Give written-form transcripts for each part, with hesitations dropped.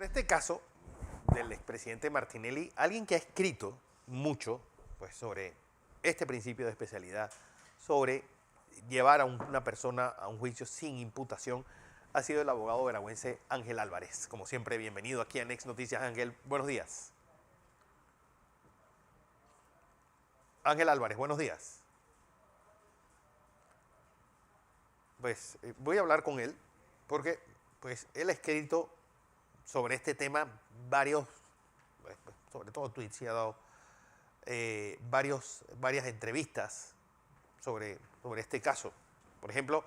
Sobre este caso del expresidente Martinelli, alguien que ha escrito mucho pues, sobre este principio de especialidad, sobre llevar a una persona a un juicio sin imputación, ha sido el abogado veragüense Ángel Álvarez. Como siempre, bienvenido aquí a Next Noticias, Ángel. Buenos días. Ángel Álvarez, buenos días. Pues voy a hablar con él porque pues él ha escrito sobre este tema varios, sobre todo tweets, y ha dado varias entrevistas sobre este caso. Por ejemplo,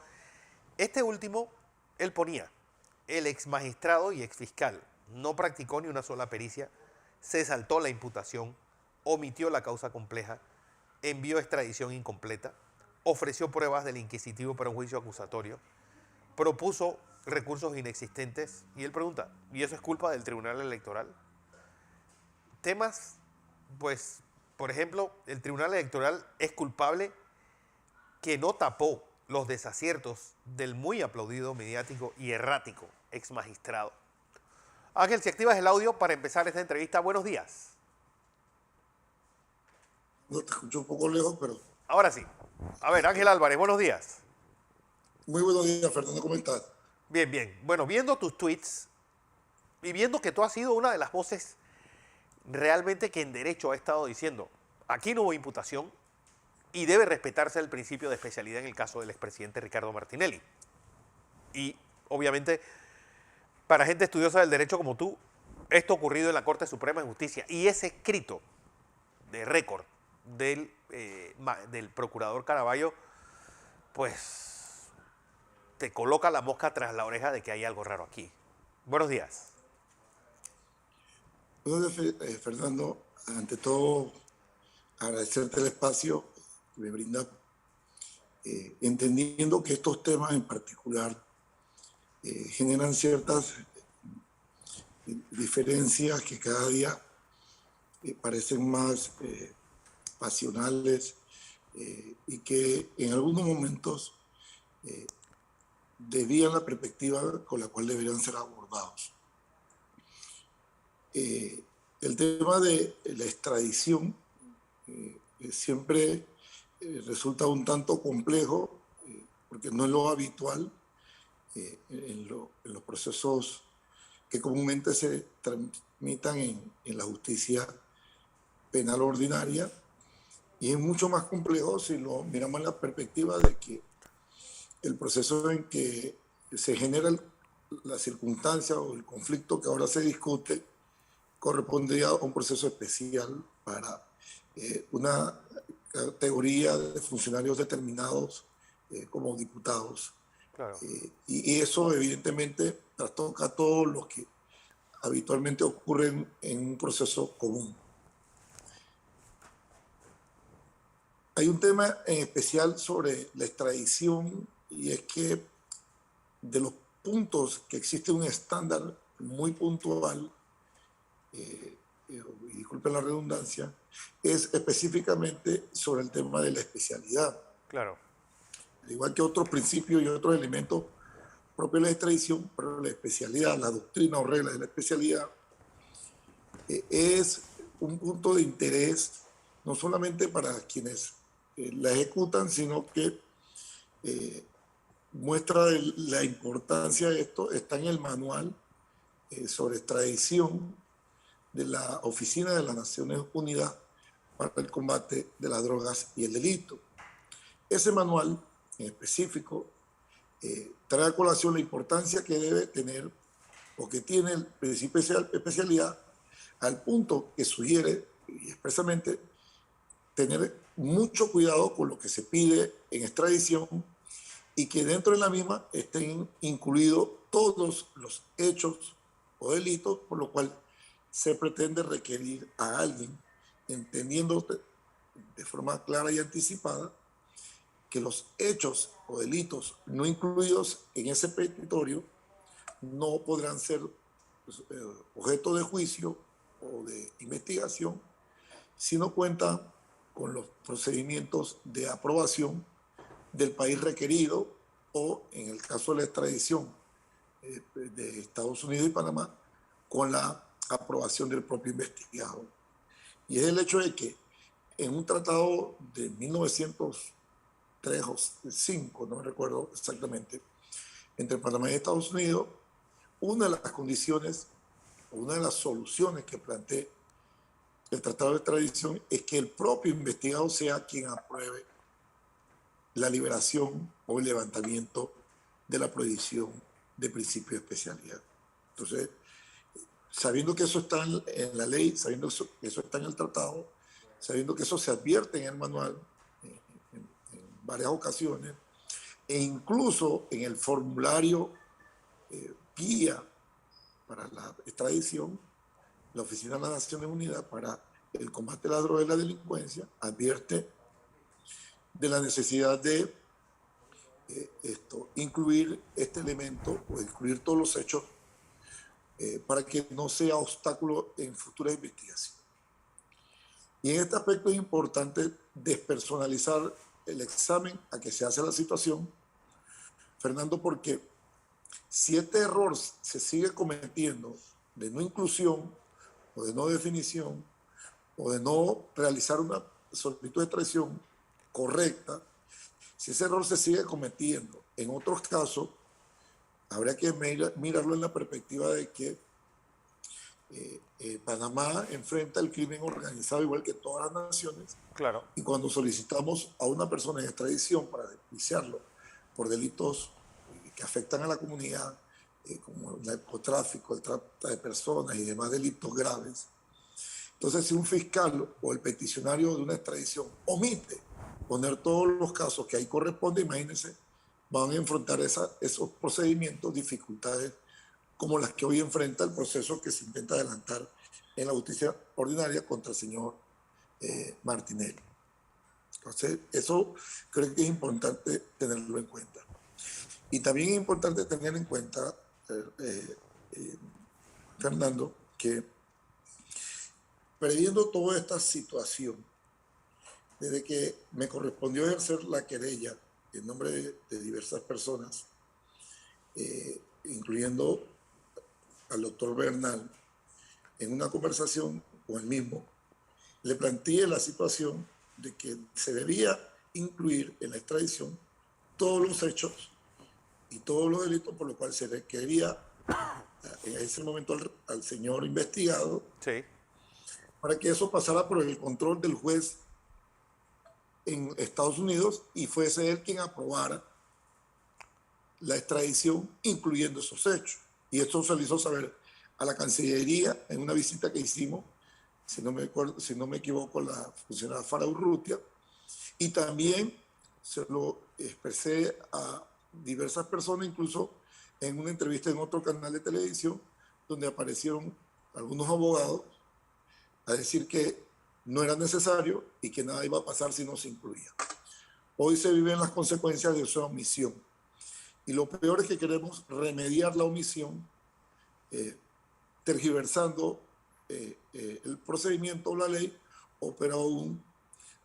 este último, él ponía, el ex magistrado y ex fiscal no practicó ni una sola pericia, se saltó la imputación, omitió la causa compleja, envió extradición incompleta, ofreció pruebas del inquisitivo para un juicio acusatorio, propuso recursos inexistentes y él pregunta, ¿y eso es culpa del Tribunal Electoral? Temas, pues, por ejemplo, el Tribunal Electoral es culpable que no tapó los desaciertos del muy aplaudido, mediático y errático ex magistrado. Ángel, si activas el audio para empezar esta entrevista, buenos días. No te escucho un poco lejos, pero... Ahora sí. A ver, Ángel Álvarez, buenos días. Muy buenos días, Fernando, ¿cómo estás? Bien, bien. Bueno, viendo tus tweets y viendo que tú has sido una de las voces realmente que en derecho ha estado diciendo, aquí no hubo imputación y debe respetarse el principio de especialidad en el caso del expresidente Ricardo Martinelli. Y obviamente, para gente estudiosa del derecho como tú, esto ha ocurrido en la Corte Suprema de Justicia y ese escrito de récord del procurador Caraballo, pues te coloca la mosca tras la oreja de que hay algo raro aquí. Buenos días. Buenos días, Fernando. Ante todo, agradecerte el espacio que me brinda, entendiendo que estos temas en particular generan ciertas diferencias que cada día parecen más pasionales y que en algunos momentos desvían la perspectiva con la cual deberían ser abordados. El tema de la extradición siempre resulta un tanto complejo porque no es lo habitual en los procesos que comúnmente se tramitan en la justicia penal ordinaria, y es mucho más complejo si lo miramos en la perspectiva de que el proceso en que se genera la circunstancia o el conflicto que ahora se discute correspondía a un proceso especial para una categoría de funcionarios determinados como diputados. Claro. Y eso evidentemente trastoca todo lo que habitualmente ocurre en un proceso común. Hay un tema en especial sobre la extradición, y es que de los puntos que existe un estándar muy puntual, y disculpen la redundancia, es específicamente sobre el tema de la especialidad. Claro. Al igual que otros principios y otros elementos propios de la extradición, pero la especialidad, la doctrina o regla de la especialidad es un punto de interés no solamente para quienes la ejecutan, sino que muestra de la importancia de esto está en el manual sobre extradición de la Oficina de las Naciones Unidas para el Combate de las Drogas y el Delito. Ese manual en específico trae a colación la importancia que debe tener o que tiene el principio de especialidad, al punto que sugiere y expresamente tener mucho cuidado con lo que se pide en extradición y que dentro de la misma estén incluidos todos los hechos o delitos por lo cual se pretende requerir a alguien, entendiendo de forma clara y anticipada que los hechos o delitos no incluidos en ese petitorio no podrán ser objeto de juicio o de investigación si no cuentan con los procedimientos de aprobación del país requerido, o en el caso de la extradición de Estados Unidos y Panamá, con la aprobación del propio investigado. Y es el hecho de que en un tratado de 1903 o 5, no me recuerdo exactamente, entre Panamá y Estados Unidos, una de las condiciones, una de las soluciones que plantea el tratado de extradición es que el propio investigado sea quien apruebe la liberación o el levantamiento de la prohibición de principio de especialidad. Entonces, sabiendo que eso está en la ley, sabiendo que eso está en el tratado, sabiendo que eso se advierte en el manual en varias ocasiones, e incluso en el formulario guía para la extradición, la Oficina de las Naciones Unidas para el combate a la droga y la delincuencia advierte de la necesidad de incluir este elemento o incluir todos los hechos para que no sea obstáculo en futuras investigaciones. Y en este aspecto es importante despersonalizar el examen a que se hace la situación, Fernando, porque si este error se sigue cometiendo de no inclusión o de no definición o de no realizar una solicitud de extradición correcta, si ese error se sigue cometiendo en otros casos, habría que mirarlo en la perspectiva de que Panamá enfrenta el crimen organizado igual que todas las naciones. Claro. Y cuando solicitamos a una persona en extradición para enjuiciarlo por delitos que afectan a la comunidad, como el narcotráfico, el trata de personas y demás delitos graves, entonces si un fiscal o el peticionario de una extradición omite poner todos los casos que ahí corresponde, imagínense, van a enfrentar esos procedimientos, dificultades como las que hoy enfrenta el proceso que se intenta adelantar en la justicia ordinaria contra el señor Martinelli. Entonces, eso creo que es importante tenerlo en cuenta. Y también es importante tener en cuenta, Fernando, que previendo toda esta situación, desde que me correspondió ejercer la querella en nombre de diversas personas, incluyendo al doctor Bernal, en una conversación con él mismo, le planteé la situación de que se debía incluir en la extradición todos los hechos y todos los delitos por los cuales se requería en ese momento al señor investigado, Sí. para que eso pasara por el control del juez en Estados Unidos y fuese él quien aprobara la extradición, incluyendo esos hechos. Y esto se le hizo saber a la Cancillería en una visita que hicimos, si no me equivoco, la funcionaria Farah Urrutia, y también se lo expresé a diversas personas, incluso en una entrevista en otro canal de televisión, donde aparecieron algunos abogados a decir que no era necesario y que nada iba a pasar si no se incluía. Hoy se viven las consecuencias de esa omisión. Y lo peor es que queremos remediar la omisión tergiversando el procedimiento o la ley, o pero aún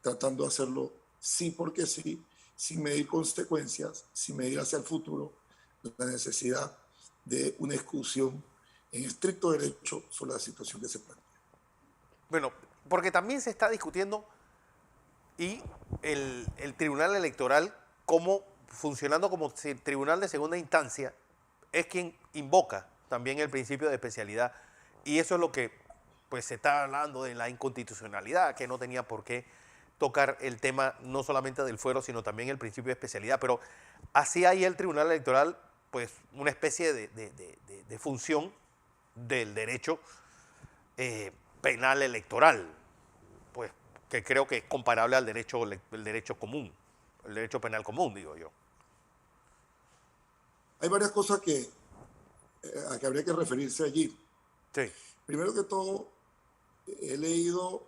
tratando de hacerlo sí porque sí, sin medir consecuencias, sin medir hacia el futuro la necesidad de una discusión en estricto derecho sobre la situación que se plantea. Bueno, porque también se está discutiendo y el Tribunal Electoral como funcionando como tribunal de segunda instancia es quien invoca también el principio de especialidad, y eso es lo que pues se está hablando de la inconstitucionalidad, que no tenía por qué tocar el tema no solamente del fuero, sino también el principio de especialidad. Pero así hay el Tribunal Electoral pues una especie de función del derecho penal electoral, pues que creo que es comparable al derecho, el derecho común, el derecho penal común, digo yo. Hay varias cosas a que habría que referirse allí. Sí. Primero que todo, he leído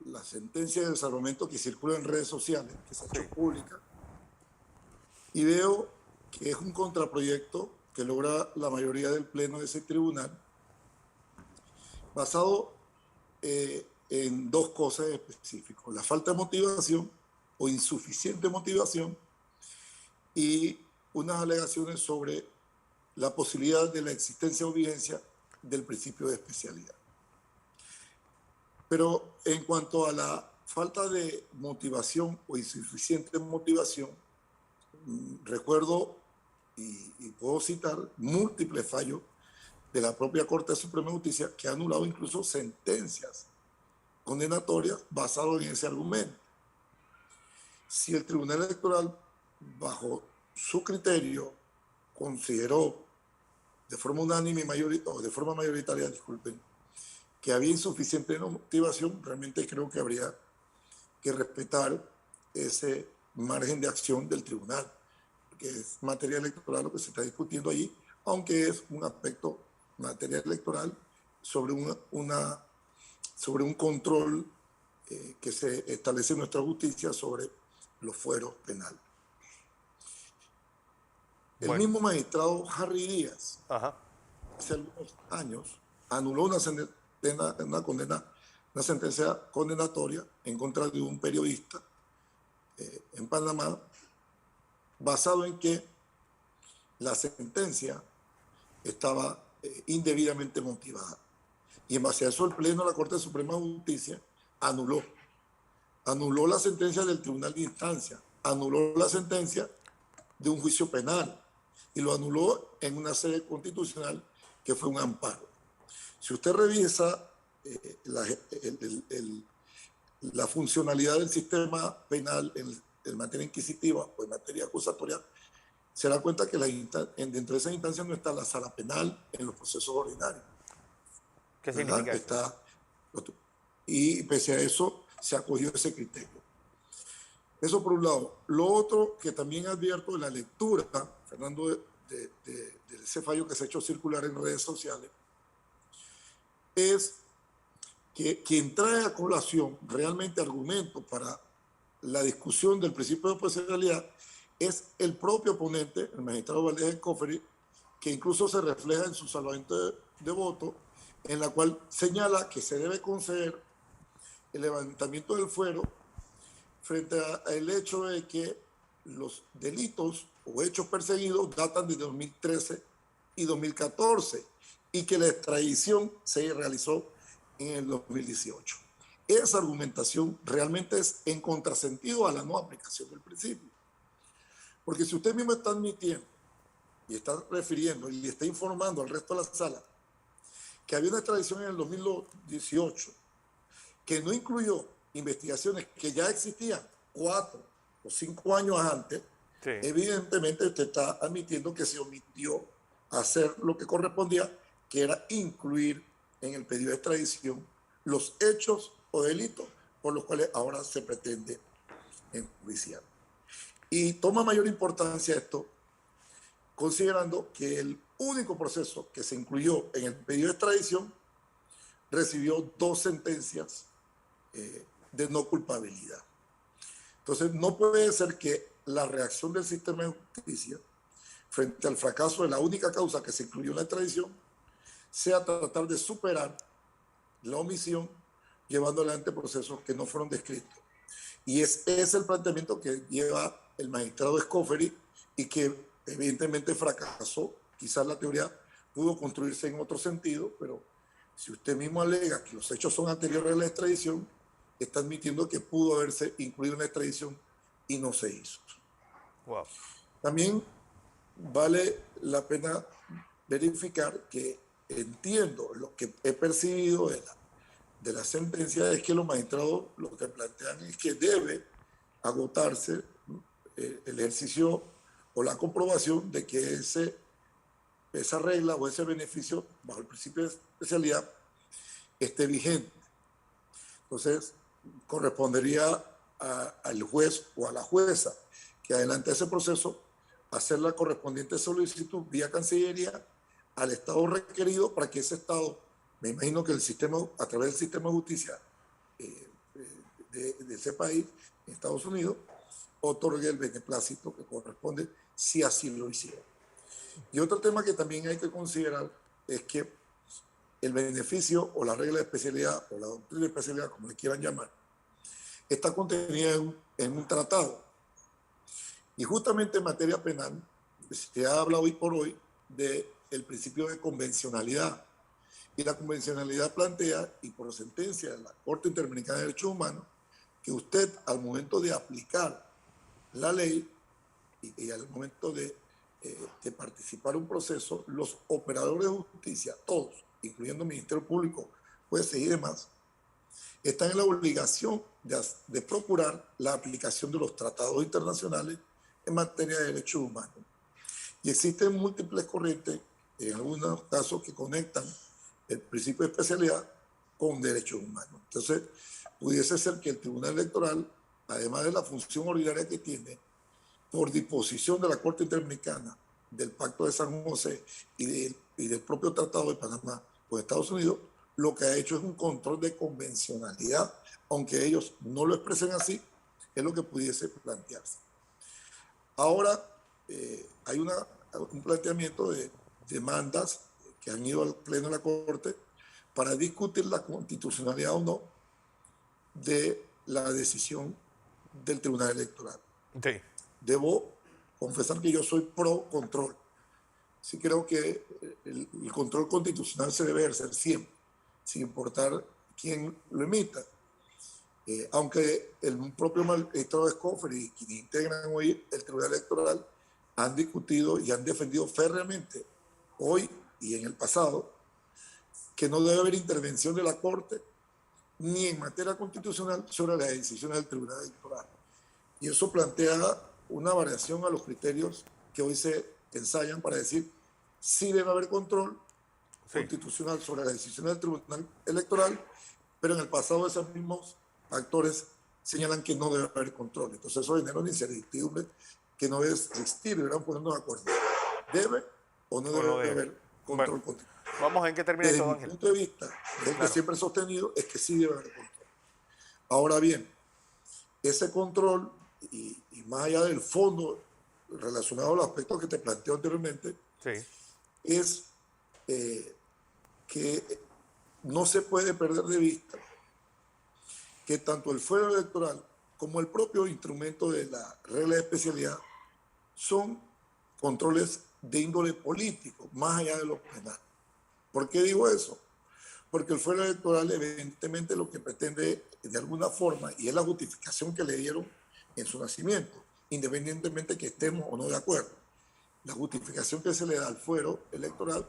la sentencia de desarmamento que circula en redes sociales, que se ha hecho pública, y veo que es un contraproyecto que logra la mayoría del pleno de ese tribunal, basado en dos cosas específicas: la falta de motivación o insuficiente motivación y unas alegaciones sobre la posibilidad de la existencia o vigencia del principio de especialidad. Pero en cuanto a la falta de motivación o insuficiente motivación, recuerdo y puedo citar múltiples fallos de la propia Corte Suprema de Justicia que ha anulado incluso sentencias condenatorias basadas en ese argumento. Si el Tribunal Electoral, bajo su criterio, consideró de forma unánime o de forma mayoritaria, disculpen, que había insuficiente motivación, realmente creo que habría que respetar ese margen de acción del tribunal, que es materia electoral lo que se está discutiendo allí, aunque es un aspecto materia electoral sobre un control que se establece en nuestra justicia sobre los fueros penales. El mismo magistrado Harry Díaz, hace algunos años, anuló una sentencia condenatoria en contra de un periodista en Panamá, basado en que la sentencia estaba indebidamente motivada. Y en base a eso, el Pleno de la Corte Suprema de Justicia anuló la sentencia del Tribunal de Instancia, anuló la sentencia de un juicio penal y lo anuló en una sede constitucional que fue un amparo. Si usted revisa la funcionalidad del sistema penal en materia inquisitiva o en materia acusatoria, se da cuenta que dentro de esas instancias no está la sala penal en los procesos ordinarios. ¿Qué significa eso? Y pese a eso, se acogió ese criterio. Eso por un lado. Lo otro que también advierto de la lectura, Fernando, de ese fallo que se ha hecho circular en redes sociales, es que quien trae a colación realmente argumentos para la discusión del principio de proporcionalidad es el propio ponente, el magistrado Valdés Escoferi, que incluso se refleja en su salvamento de voto, en la cual señala que se debe conceder el levantamiento del fuero frente al hecho de que los delitos o hechos perseguidos datan de 2013 y 2014 y que la extradición se realizó en el 2018. Esa argumentación realmente es en contrasentido a la no aplicación del principio. Porque si usted mismo está admitiendo y está refiriendo y está informando al resto de la sala que había una extradición en el 2018 que no incluyó investigaciones que ya existían 4 o 5 años antes, sí, evidentemente usted está admitiendo que se omitió hacer lo que correspondía, que era incluir en el pedido de extradición los hechos o delitos por los cuales ahora se pretende enjuiciar. Y toma mayor importancia esto considerando que el único proceso que se incluyó en el pedido de extradición recibió 2 sentencias de no culpabilidad. Entonces, no puede ser que la reacción del sistema de justicia frente al fracaso de la única causa que se incluyó en la extradición sea tratar de superar la omisión llevando adelante procesos que no fueron descritos. Y ese es el planteamiento que lleva el magistrado Escoferi y que evidentemente fracasó. Quizás la teoría pudo construirse en otro sentido, pero si usted mismo alega que los hechos son anteriores a la extradición, está admitiendo que pudo haberse incluido en la extradición y no se hizo. Wow. También vale la pena verificar que entiendo lo que he percibido de la sentencia es que los magistrados lo que plantean es que debe agotarse el ejercicio o la comprobación de que esa regla o ese beneficio bajo el principio de especialidad esté vigente. Entonces, correspondería al juez o a la jueza que adelante ese proceso hacer la correspondiente solicitud vía Cancillería al Estado requerido para que ese Estado, me imagino que el sistema, a través del sistema de justicia de ese país, en Estados Unidos, otorgue el beneplácito que corresponde si así lo hiciera. Y otro tema que también hay que considerar es que el beneficio o la regla de especialidad o la doctrina de especialidad, como le quieran llamar, está contenida en un tratado. Y justamente en materia penal se habla hoy por hoy del principio de convencionalidad. Y la convencionalidad plantea, y por sentencia de la Corte Interamericana de Derechos Humanos, que usted al momento de aplicar la ley y al momento de participar en un proceso, los operadores de justicia, todos, incluyendo el Ministerio Público, jueces y demás, están en la obligación de procurar la aplicación de los tratados internacionales en materia de derechos humanos. Y existen múltiples corrientes, en algunos casos, que conectan el principio de especialidad con derechos humanos. Entonces, pudiese ser que el Tribunal Electoral, además de la función ordinaria que tiene, por disposición de la Corte Interamericana, del Pacto de San José y del propio Tratado de Panamá con Estados Unidos, lo que ha hecho es un control de convencionalidad, aunque ellos no lo expresen así, es lo que pudiese plantearse. Ahora hay un planteamiento de demandas que han ido al Pleno de la Corte para discutir la constitucionalidad o no de la decisión del Tribunal Electoral. Sí. Debo confesar que yo soy pro control. Sí creo que el control constitucional se debe ejercer siempre, sin importar quién lo emita. Aunque el propio magistrado de Escofer y quienes integran hoy el Tribunal Electoral han discutido y han defendido férreamente hoy y en el pasado que no debe haber intervención de la Corte ni en materia constitucional sobre las decisiones del Tribunal Electoral. Y eso plantea una variación a los criterios que hoy se ensayan para decir si debe haber control constitucional sobre las decisiones del Tribunal Electoral, pero en el pasado esos mismos actores señalan que no debe haber control. Entonces eso genera una incertidumbre que no debe existir, deberán ponernos de acuerdo. ¿Debe o no debe haber control constitucional? Vamos a ver en qué termina Desde todo, mi Ángel. punto de vista, lo que siempre he sostenido es que sí debe haber control. Ahora bien, ese control, y más allá del fondo relacionado a los aspectos que te planteo anteriormente, es que no se puede perder de vista que tanto el fuero electoral como el propio instrumento de la regla de especialidad son controles de índole político, más allá de lo penal. ¿Por qué digo eso? Porque el fuero electoral evidentemente lo que pretende de alguna forma, y es la justificación que le dieron en su nacimiento, independientemente que estemos o no de acuerdo, la justificación que se le da al fuero electoral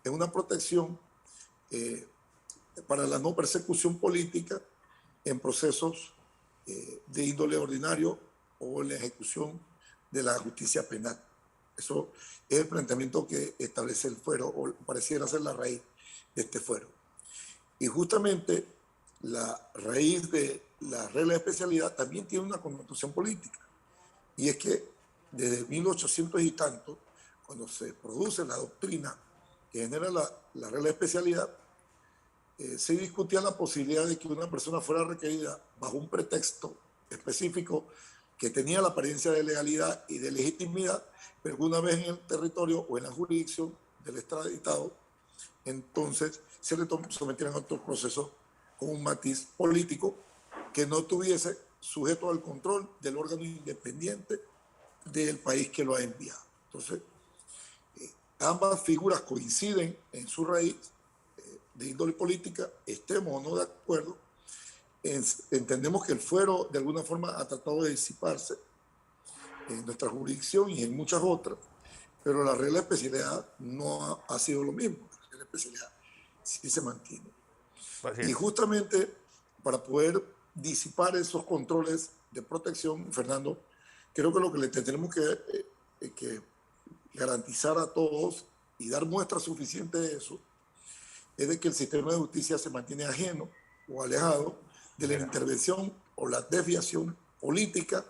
es una protección para la no persecución política en procesos de índole ordinario o en la ejecución de la justicia penal. Eso es el planteamiento que establece el fuero, o pareciera ser la raíz de este fuero. Y justamente la raíz de la regla de especialidad también tiene una connotación política. Y es que desde 1800 y tanto, cuando se produce la doctrina que genera la regla de especialidad, se discutía la posibilidad de que una persona fuera requerida bajo un pretexto específico que tenía la apariencia de legalidad y de legitimidad, pero una vez en el territorio o en la jurisdicción del extraditado, entonces se le sometieran a otro proceso con un matiz político que no estuviese sujeto al control del órgano independiente del país que lo ha enviado. Entonces, ambas figuras coinciden en su raíz de índole política, estemos o no de acuerdo. Entendemos que el fuero de alguna forma ha tratado de disiparse en nuestra jurisdicción y en muchas otras, pero la regla de especialidad no ha sido lo mismo. La regla de especialidad sí se mantiene. Y justamente para poder disipar esos controles de protección, Fernando, creo que lo que le tenemos que garantizar a todos y dar muestra suficiente de eso es de que el sistema de justicia se mantiene ajeno o alejado de la intervención o la desviación política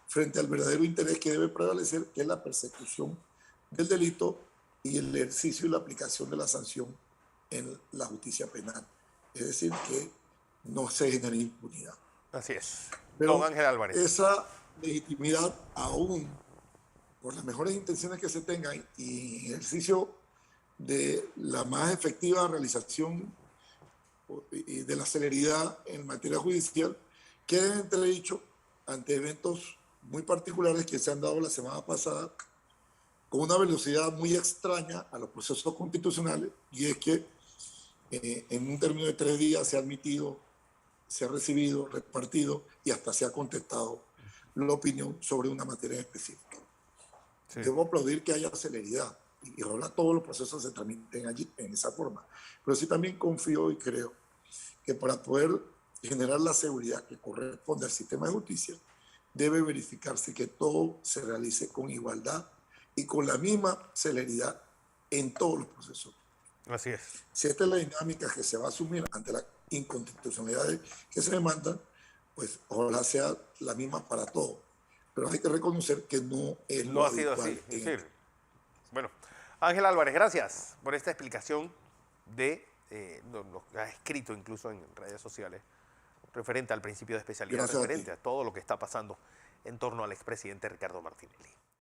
frente al verdadero interés que debe prevalecer, que es la persecución del delito y el ejercicio y la aplicación de la sanción en la justicia penal. Es decir, que no se genere impunidad. Así es. Pero Don Ángel Álvarez. esa legitimidad, aún por las mejores intenciones que se tengan y en ejercicio de la más efectiva realización y de la celeridad en materia judicial, queda en entredicho ante eventos muy particulares que se han dado la semana pasada con una velocidad muy extraña a los procesos constitucionales, y es que en un término de 3 días se ha admitido, se ha recibido, repartido y hasta se ha contestado la opinión sobre una materia específica. Sí. Debo aplaudir que haya celeridad y ojalá todos los procesos se tramiten allí en esa forma. Pero sí también confío y creo que para poder generar la seguridad que corresponde al sistema de justicia, debe verificarse que todo se realice con igualdad y con la misma celeridad en todos los procesos. Así es. Si esta es la dinámica que se va a asumir ante la inconstitucionalidad que se demanda, pues ojalá sea la misma para todos. Pero hay que reconocer que no es No lo ha sido así. habitual. Es decir, bueno, Ángel Álvarez, gracias por esta explicación de lo que ha escrito incluso en redes sociales referente al principio de especialidad, Gracias a ti. referente a todo lo que está pasando en torno al expresidente Ricardo Martinelli.